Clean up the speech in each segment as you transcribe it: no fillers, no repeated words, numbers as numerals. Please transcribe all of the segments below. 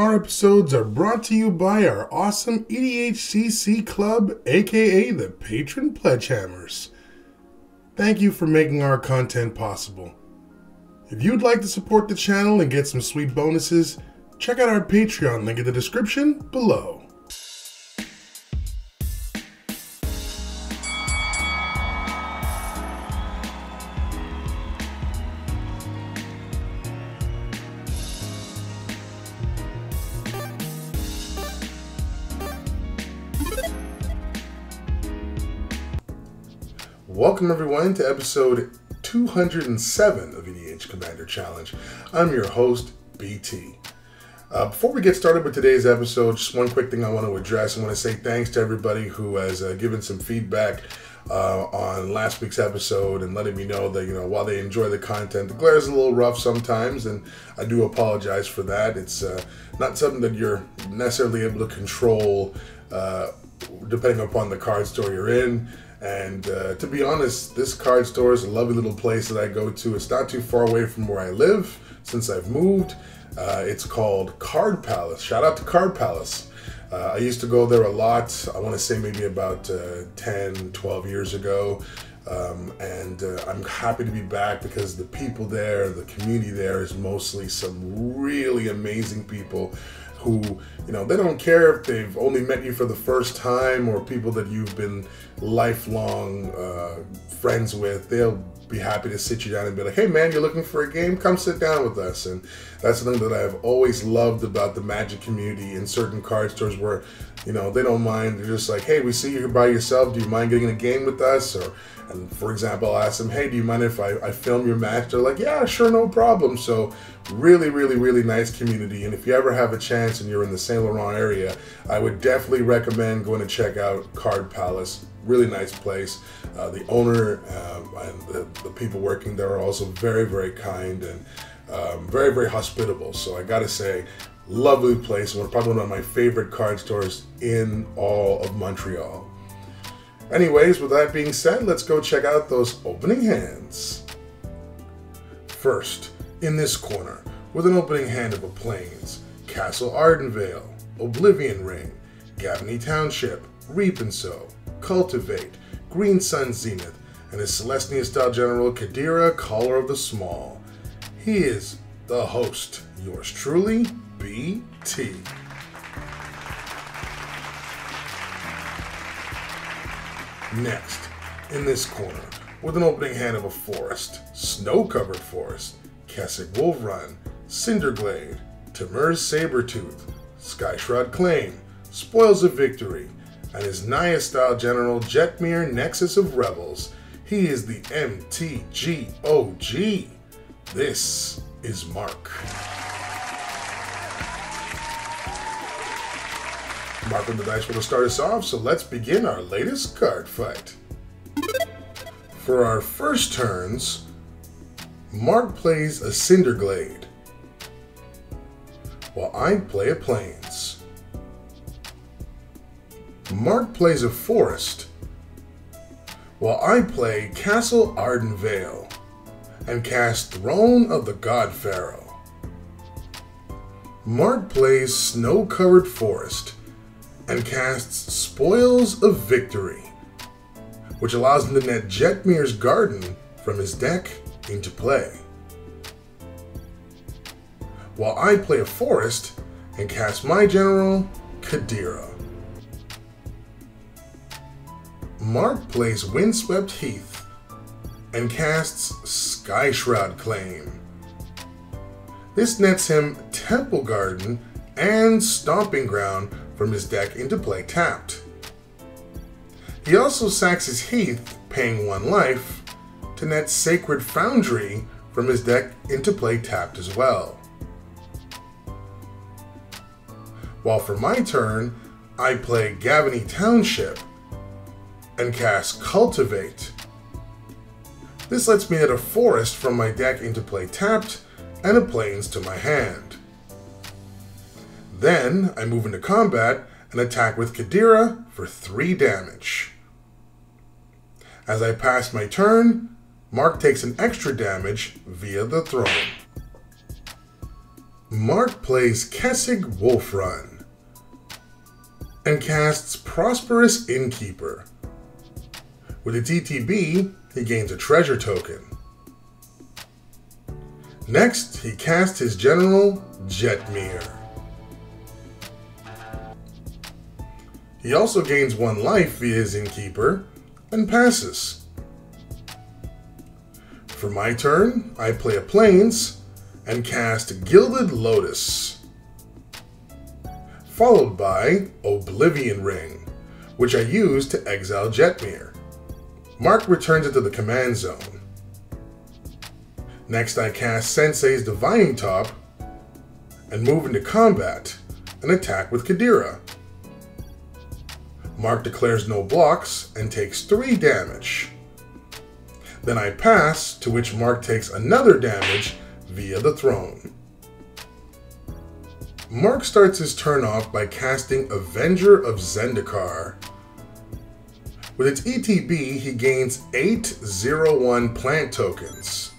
Our episodes are brought to you by our awesome EDHCC Club, aka the Patron Pledgehammers. Thank you for making our content possible. If you'd like to support the channel and get some sweet bonuses, check out our Patreon link in the description below. Welcome everyone to episode 207 of EDH Commander Challenge. I'm your host, BT. Before we get started with today's episode, just one quick thing I want to address. I want to say thanks to everybody who has given some feedback on last week's episode and letting me know that, while they enjoy the content, the glare is a little rough sometimes, and I do apologize for that. It's not something that you're necessarily able to control depending upon the card store you're in. And to be honest, this card store is a lovely little place that I go to. It's not too far away from where I live since I've moved. It's called Card Palace. Shout out to Card Palace. I used to go there a lot. I want to say maybe about 10, 12 years ago. And I'm happy to be back because the people there, the community there is mostly some really amazing people who, they don't care if they've only met you for the first time or people that you've been lifelong friends with. They'll be happy to sit you down and be like, hey man, you're looking for a game? Come sit down with us. And that's something that I've always loved about the Magic community in certain card stores where, they don't mind. They're just like, hey, we see you're by yourself. Do you mind getting a game with us? And for example, I'll ask them, hey, do you mind if I film your match? They're like, yeah, sure, no problem. So really, really, really nice community. And if you ever have a chance and you're in the Saint Laurent area, I would definitely recommend going to check out Card Palace. Really nice place. The owner and the people working there are also very, very kind and very, very hospitable. So I gotta say, lovely place. Probably one of my favorite card stores in all of Montreal. Anyways, with that being said, let's go check out those opening hands. First, in this corner, with an opening hand of a Plains, Castle Ardenvale, Oblivion Ring, Gavany Township, Reap and Sow, Cultivate, Green Sun Zenith, and his Selesnya style general Cadira, Caller of the Small. He is the host, yours truly, BT. Next, in this corner, with an opening hand of a forest, snow-covered forest, Keswick Wolvrun, Cinderglade, Temur's Sabertooth, Skyshroud Claim, Spoils of Victory, and his Naya-style general Jetmir Nexus of Revels. He is the MTGOG. This is Mark. Mark on the dice will start us off, so let's begin our latest card fight. For our first turns, Mark plays a Cinderglade, while I play a Plains. Mark plays a Forest, while I play Castle Ardenvale and cast Throne of the God Pharaoh. Mark plays Snow-Covered Forest and casts Spoils of Victory, which allows him to net Jetmir's Garden from his deck into play. While I play a Forest and cast my general, Cadira. Mark plays Windswept Heath and casts Skyshroud Claim. This nets him Temple Garden and Stomping Ground from his deck into play tapped. He also sacks his Heath, paying 1 life, to net Sacred Foundry from his deck into play tapped as well. While for my turn, I play Gavany Township and cast Cultivate. This lets me net a Forest from my deck into play tapped and a Plains to my hand. Then I move into combat and attack with Cadira for 3 damage. As I pass my turn, Mark takes an extra damage via the throne. Mark plays Kessig Wolfrun and casts Prosperous Innkeeper. With its ETB, he gains a treasure token. Next, he casts his general, Jetmir. He also gains 1 life via his Innkeeper and passes. For my turn, I play a Plains and cast Gilded Lotus, followed by Oblivion Ring, which I use to exile Jetmir. Mark returns it to the command zone. Next, I cast Sensei's Divining Top and move into combat and attack with Cadira. Mark declares no blocks and takes 3 damage. Then I pass, to which Mark takes another damage via the throne. Mark starts his turn off by casting Avenger of Zendikar. With its ETB, he gains 8/0/1 plant tokens,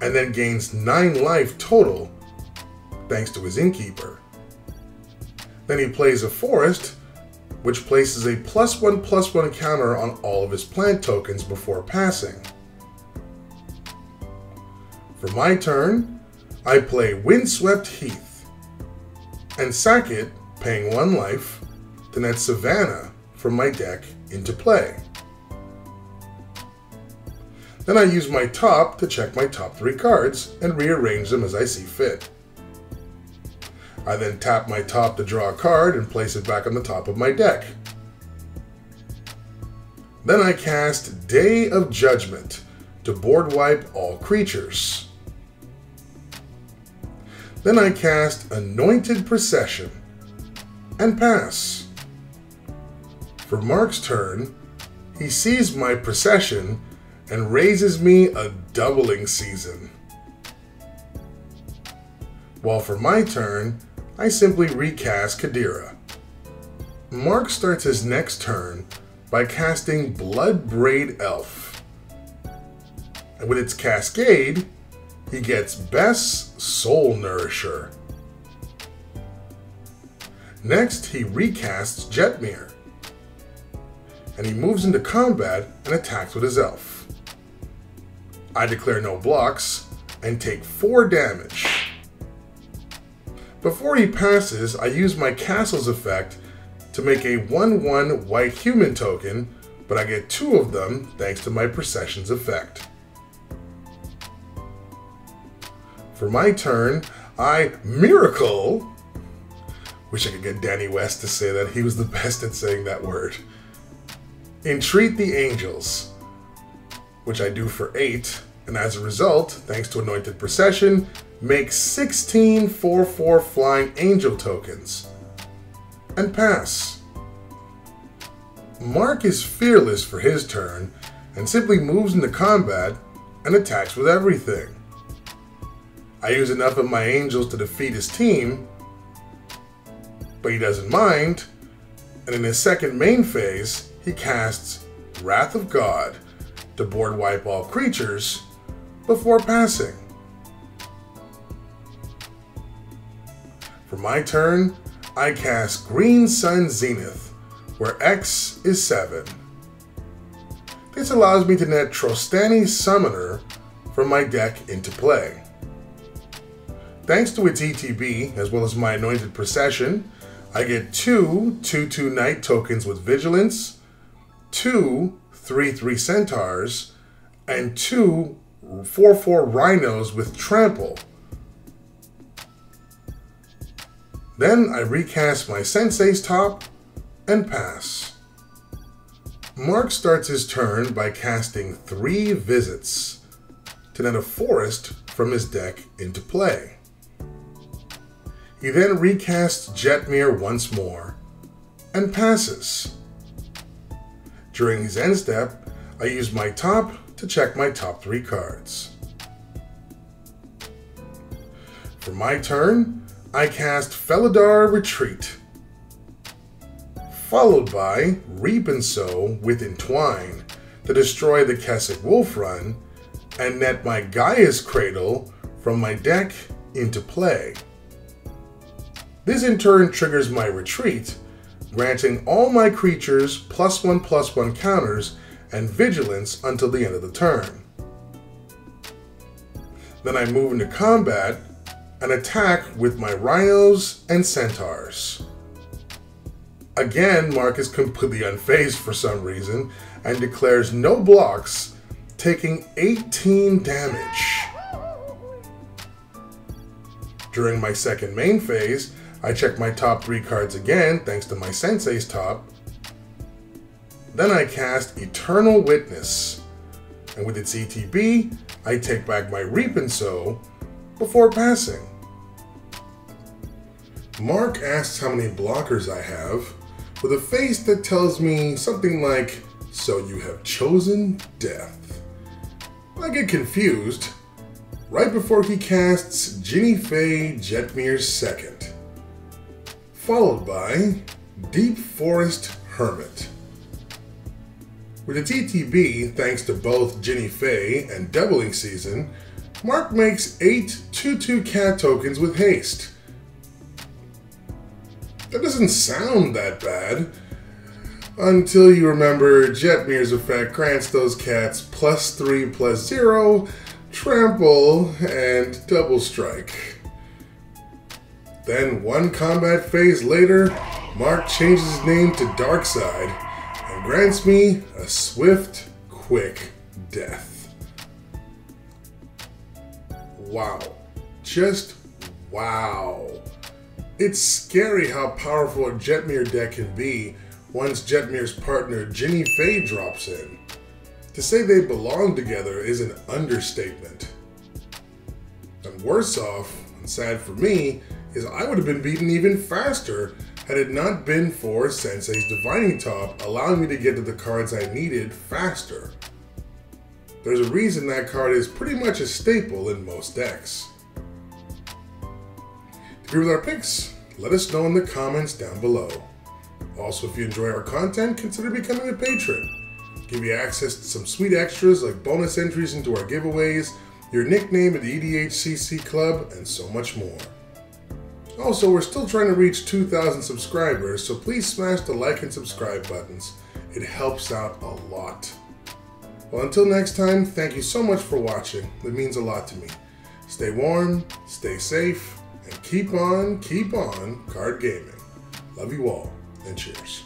and then gains 9 life total thanks to his Innkeeper. Then he plays a Forest, which places a +1/+1 counter on all of his plant tokens before passing. For my turn, I play Windswept Heath and sack it, paying 1 life, to net Savannah from my deck into play. Then I use my top to check my top 3 cards and rearrange them as I see fit. I then tap my top to draw a card and place it back on the top of my deck. Then I cast Day of Judgment to board wipe all creatures. Then I cast Anointed Procession and pass. For Mark's turn, he sees my procession and raises me a doubling season. While for my turn, I simply recast Cadira. Mark starts his next turn by casting Bloodbraid Elf. And with its Cascade, he gets Bess Soul Nourisher. Next, he recasts Jetmir, and he moves into combat and attacks with his elf. I declare no blocks and take 4 damage. Before he passes, I use my Castle's effect to make a 1/1 white human token, but I get 2 of them thanks to my Procession's effect. For my turn, I Miracle. Wish I could get Danny West to say that. He was the best at saying that word. Entreat the Angels, which I do for 8, and as a result, thanks to Anointed Procession, make 16 4/4 Flying Angel tokens, and pass. Mark is fearless for his turn, and simply moves into combat and attacks with everything. I use enough of my angels to defeat his team, but he doesn't mind, and in his second main phase, he casts Wrath of God to board wipe all creatures before passing. For my turn, I cast Green Sun Zenith, where X is 7. This allows me to net Trostani Summoner from my deck into play. Thanks to its ETB, as well as my Anointed Procession, I get 2 2/2 Knight tokens with Vigilance, 2 3/3 Centaurs, and 2 4/4 Rhinos with Trample. Then I recast my Sensei's top and pass. Mark starts his turn by casting 3 Visits to net a Forest from his deck into play. He then recasts Jetmir once more and passes. During his end step, I use my top to check my top 3 cards. For my turn, I cast Felidar Retreat, followed by Reap and Sow with Entwine to destroy the Kessig Wolfrun and net my Gaia's Cradle from my deck into play. This in turn triggers my retreat, granting all my creatures +1/+1 counters and vigilance until the end of the turn. Then I move into combat and attack with my rhinos and centaurs. Again, Mark is completely unfazed for some reason and declares no blocks, taking 18 damage. During my second main phase, I check my top 3 cards again, thanks to my Sensei's top. Then I cast Eternal Witness, and with its ETB, I take back my Reap and Sow before passing. Mark asks how many blockers I have, with a face that tells me something like, "So you have chosen death." I get confused, right before he casts Jinnie Fay Jetmir's second, followed by Deep Forest Hermit. With its ETB, thanks to both Jinnie Fay and Doubling Season, Mark makes 8 2/2 cat tokens with haste. That doesn't sound that bad, until you remember Jetmir's effect grants those cats +3/+0, trample, and double strike. Then one combat phase later, Mark changes his name to Darkside and grants me a swift, quick death. Wow. Just wow. It's scary how powerful a Jetmir deck can be once Jetmir's partner Jinnie Fay drops in. To say they belong together is an understatement. And worse off, and sad for me, is I would have been beaten even faster had it not been for Sensei's Divining Top allowing me to get to the cards I needed faster. There's a reason that card is pretty much a staple in most decks. To agree with our picks? Let us know in the comments down below. Also, if you enjoy our content, consider becoming a patron. Give you access to some sweet extras like bonus entries into our giveaways, your nickname at the EDHCC Club, and so much more. Also, we're still trying to reach 2,000 subscribers, so please smash the like and subscribe buttons. It helps out a lot. Well, until next time, thank you so much for watching. It means a lot to me. Stay warm, stay safe, and keep on card gaming. Love you all, and cheers.